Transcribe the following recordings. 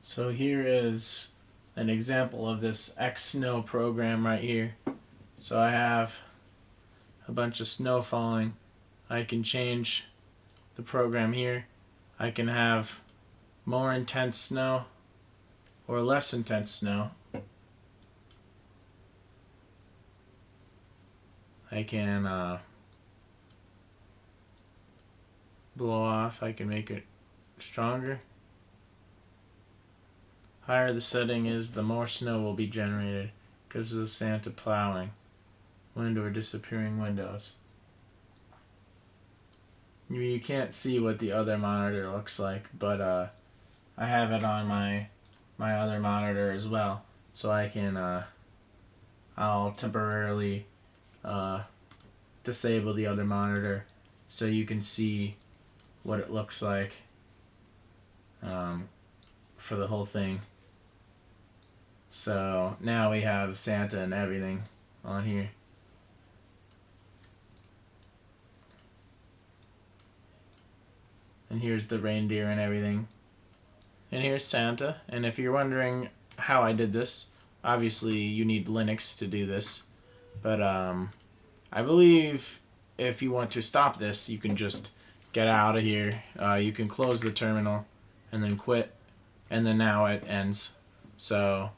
So here is an example of this xsnow program right here. So I have a bunch of snow falling. I can change the program here. I can have more intense snow or less intense snow. I can blow off. I can make it stronger. Higher the setting is, the more snow will be generated because of Santa plowing wind or disappearing windows. You can't see what the other monitor looks like, but I have it on my other monitor as well, so I can I'll temporarily disable the other monitor so you can see what it looks like for the whole thing. So now we have Santa and everything on here. And here's the reindeer and everything. And here's Santa. And if you're wondering how I did this, obviously you need Linux to do this. But I believe if you want to stop this, you can just get out of here. You can close the terminal and then quit. And then now it ends. So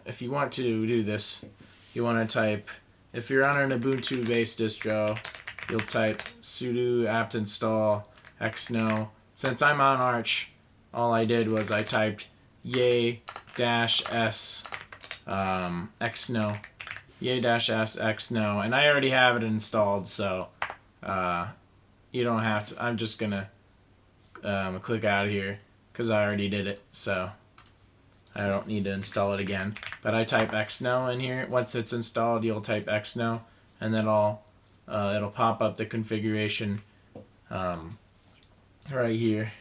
if you want to do this, you want to type, if you're on an Ubuntu based distro, you'll type sudo apt install xsnow. Since I'm on Arch, all I did was I typed yay-s xsnow, yay-s xsnow, and I already have it installed, so you don't have to. I'm just gonna click out of here because I already did it, so I don't need to install it again. But I type xsnow in here. Once it's installed, you'll type xsnow, and then it'll pop up the configuration right here.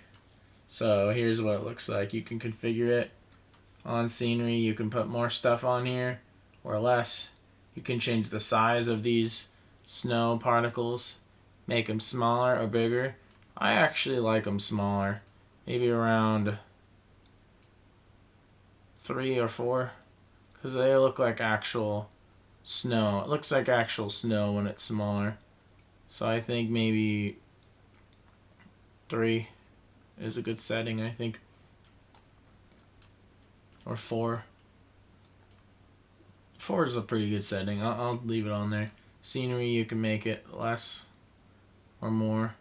So here's what it looks like. You can configure it on scenery. You can put more stuff on here or less. You can change the size of these snow particles, make them smaller or bigger. I actually like them smaller, maybe around 3 or 4, because they look like actual snow. It looks like actual snow when it's smaller. So I think maybe 3 is a good setting, I think. Or 4. 4 is a pretty good setting. I'll leave it on there. Scenery, you can make it less or more.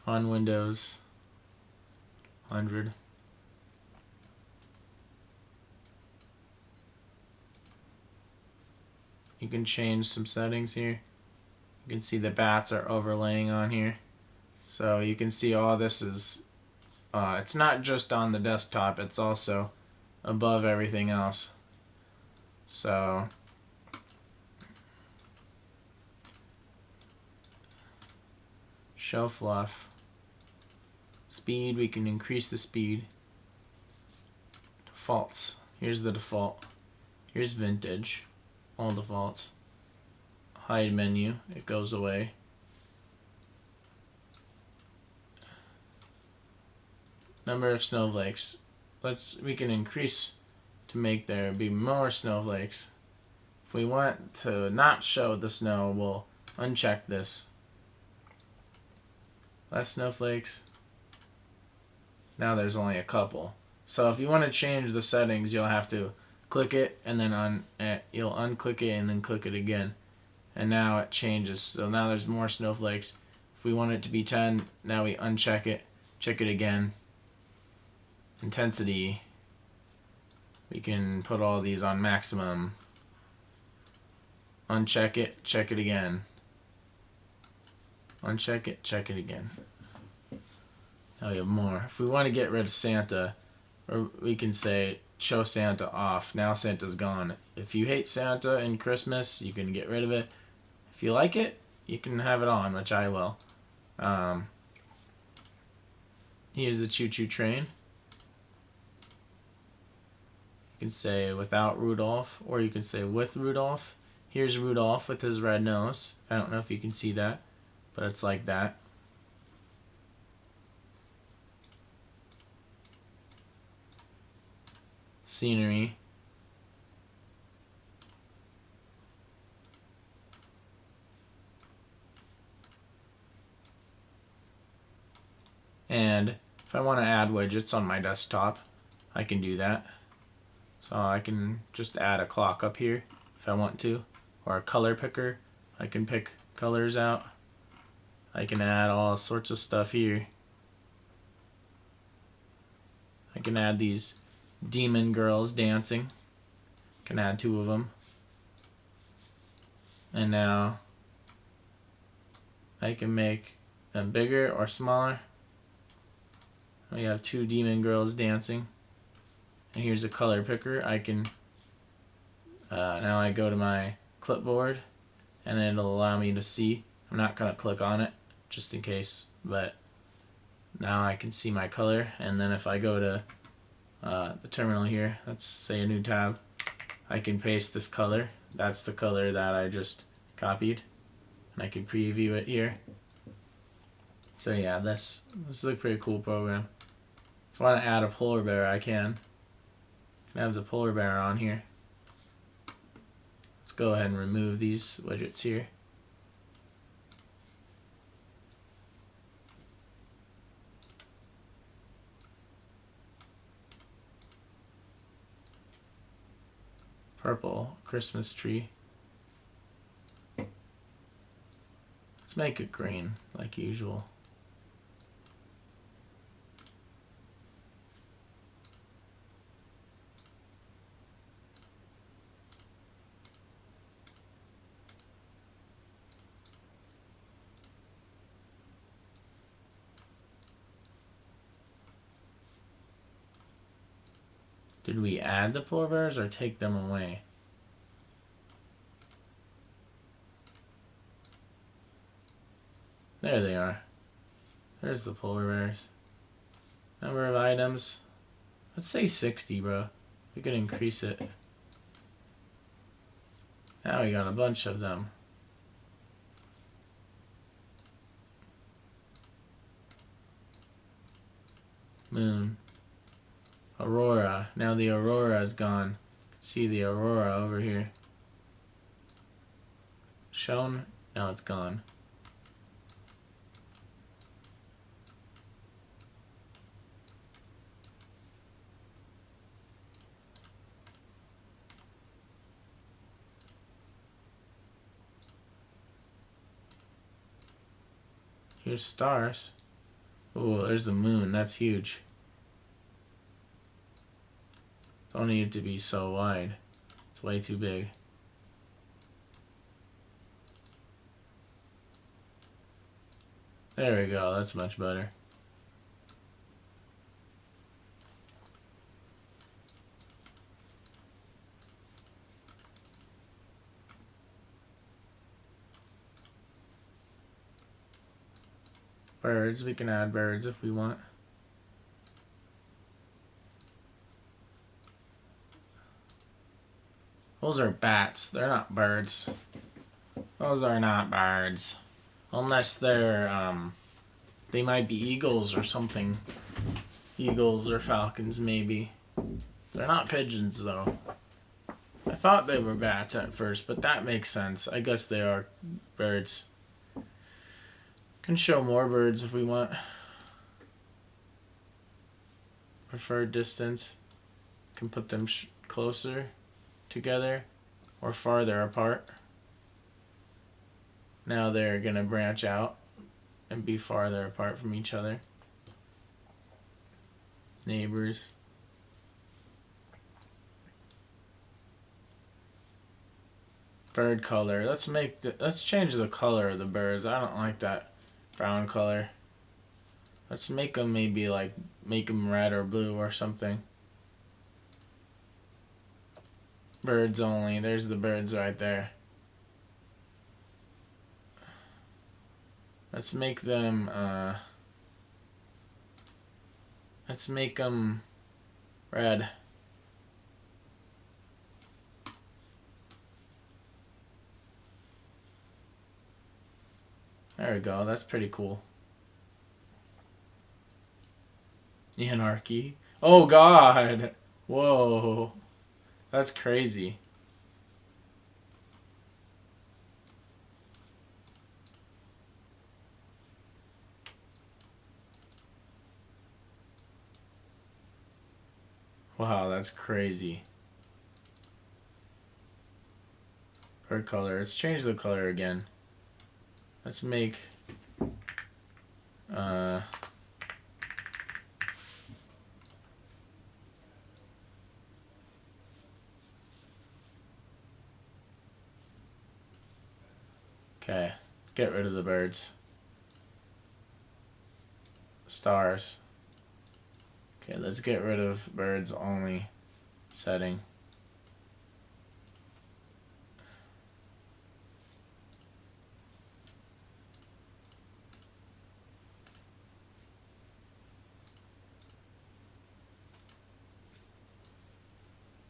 On Windows, 100. You can change some settings here. You can see the bats are overlaying on here. So you can see all this is, it's not just on the desktop, it's also above everything else. So shelf life. Speed, we can increase the speed. Defaults. Here's the default. Here's vintage. All defaults. Hide menu. It goes away. Number of snowflakes. We can increase to make there be more snowflakes. If we want to not show the snow, we'll uncheck this. Less snowflakes. Now there's only a couple. So if you want to change the settings, you'll have to click it and then you'll unclick it and then click it again. And now it changes. So now there's more snowflakes. If we want it to be 10, now we uncheck it, check it again. Intensity. We can put all these on maximum. Uncheck it, check it again. Uncheck it, check it again. Now we have more. If we want to get rid of Santa, or we can say show Santa off. Now Santa's gone. If you hate Santa and Christmas, you can get rid of it. If you like it, you can have it on, which I will. Here's the choo-choo train. You can say without Rudolph, or you can say with Rudolph. Here's Rudolph with his red nose. I don't know if you can see that, but it's like that. scenery. And if I want to add widgets on my desktop, I can do that. So I can just add a clock up here if I want to, or a color picker. I can pick colors out. I can add all sorts of stuff here. I can add these demon girls dancing. I can add 2 of them. And now I can make them bigger or smaller. We have 2 demon girls dancing. And here's a color picker. I can now I go to my clipboard and it'll allow me to see. I'm not gonna click on it just in case, but now I can see my color. And then if I go to the terminal here, let's say a new tab, I can paste this color. That's the color that I just copied, and I can preview it here. So yeah, this is a pretty cool program. If I want to add a polar bear, I can have the polar bear on here. Let's go ahead and remove these widgets here. Purple Christmas tree. Let's make it green like usual. Did we add the polar bears or take them away? There they are. There's the polar bears. Number of items. Let's say 60, bro. We could increase it. Now we got a bunch of them. Moon. Aurora. Now the aurora is gone. See the aurora over here. Shown. Now it's gone. Here's stars. Oh, there's the moon. That's huge. Don't need it to be so wide. It's way too big. There we go. That's much better. Birds. We can add birds if we want. Those are bats. They're not birds. Those are not birds. Unless they're, they might be eagles or something. Eagles or falcons, maybe. They're not pigeons, though. I thought they were bats at first, but that makes sense. I guess they are birds. Can show more birds if we want. Preferred distance. Can put them closer together or farther apart. Now they're gonna branch out and be farther apart from each other. Neighbors. Bird color. Let's change the color of the birds. I don't like that brown color. Let's make them maybe like make them red or blue or something. Birds only. There's the birds right there. Let's make them red. There we go. That's pretty cool. Anarchy. Oh God. Whoa. That's crazy. Wow, that's crazy. Bird color. Let's change the color again. Let's make okay, let's get rid of the birds. Stars. Okay, let's get rid of birds only setting.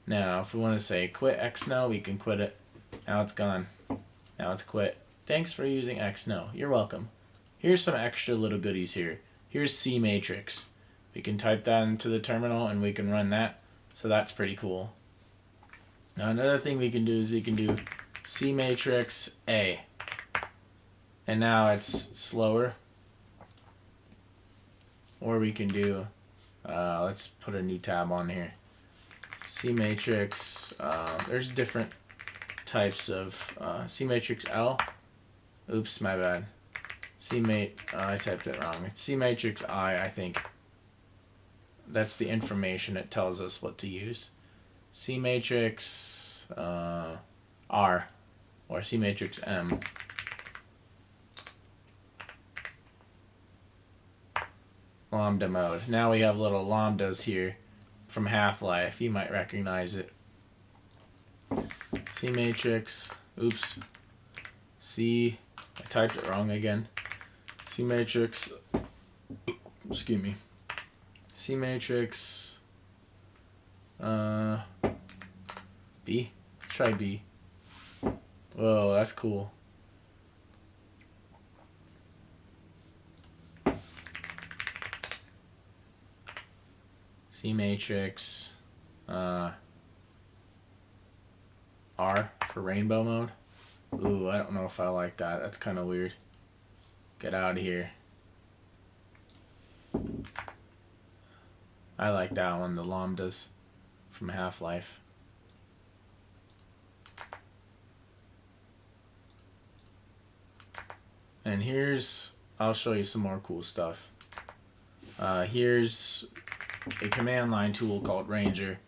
Now, if we want to say quit xsnow, we can quit it. Now it's gone. Now it's quit. Thanks for using xsnow. You're welcome. Here's some extra little goodies here. Here's C matrix. We can type that into the terminal and we can run that. So that's pretty cool. Now another thing we can do is we can do C matrix A. And now it's slower. Or we can do, let's put a new tab on here. C matrix, there's different types of C matrix L. Oops, my bad. I typed it wrong. It's C matrix I think. That's the information it tells us what to use. C matrix R or C matrix M. Lambda mode. Now we have little lambdas here from Half-Life. You might recognize it. C matrix. Oops. I typed it wrong again. C matrix. Excuse me. C matrix. B. Let's try B. Whoa, that's cool. C matrix. R for rainbow mode. Ooh, I don't know if I like that. That's kind of weird. Get out of here. I like that one, the lambdas from Half-Life. And I'll show you some more cool stuff. Here's a command line tool called Ranger.